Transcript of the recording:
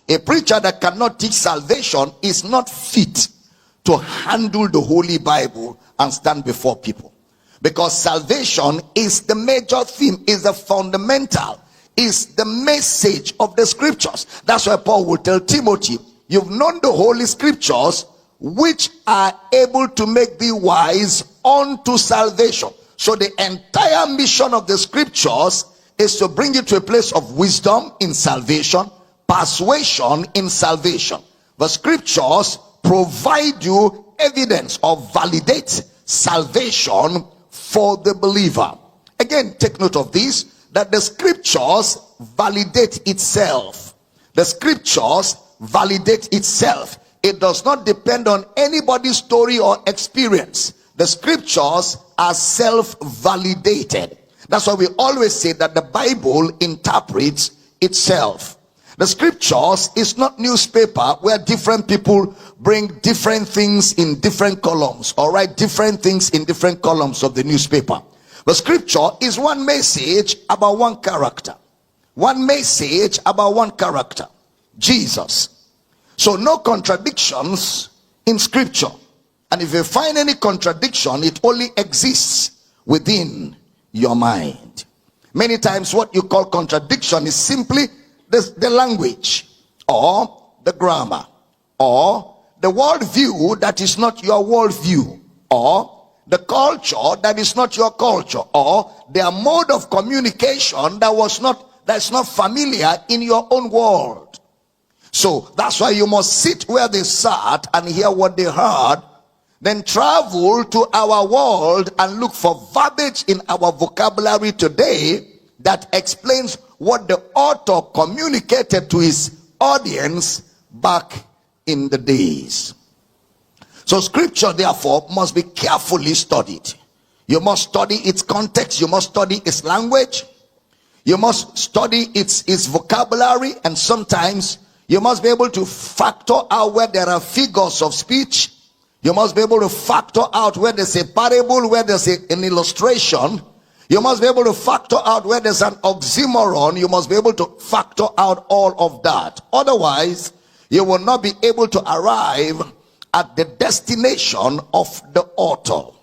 A preacher that cannot teach salvation is not fit to handle the Holy Bible and stand before people. Because salvation is the major theme, is the fundamental, is the message of the scriptures. That's why Paul will tell Timothy, you've known the Holy Scriptures, which are able to make thee wise unto salvation. So the entire mission of the scriptures is to bring you to a place of wisdom in salvation, persuasion in salvation. The scriptures provide you evidence or validate salvation for the believer. Again, take note of this, that the scriptures validate itself. The scriptures validate itself. It does not depend on anybody's story or experience. The scriptures are self-validated. That's why we always say that the Bible interprets itself. The scriptures is not newspaper where different people bring different things in different columns or write different things in different columns of the newspaper. The scripture is one message about one character. One message about one character, Jesus. So no contradictions in scripture. And if you find any contradiction, it only exists within your mind. Many times what you call contradiction is simply the language or the grammar or the worldview that is not your worldview, or the culture that is not your culture, or their mode of communication that's not familiar in your own world. So that's why you must sit where they sat and hear what they heard, then travel to our world and look for verbiage in our vocabulary today that explains what the author communicated to his audience back in the days. So scripture therefore must be carefully studied. You must study its context, you must study its language, you must study its vocabulary, and sometimes you must be able to factor out where there are figures of speech. You must be able to factor out where there's a parable, where there's an illustration. You must be able to factor out where there's an oxymoron. You must be able to factor out all of that. Otherwise, you will not be able to arrive at the destination of the author.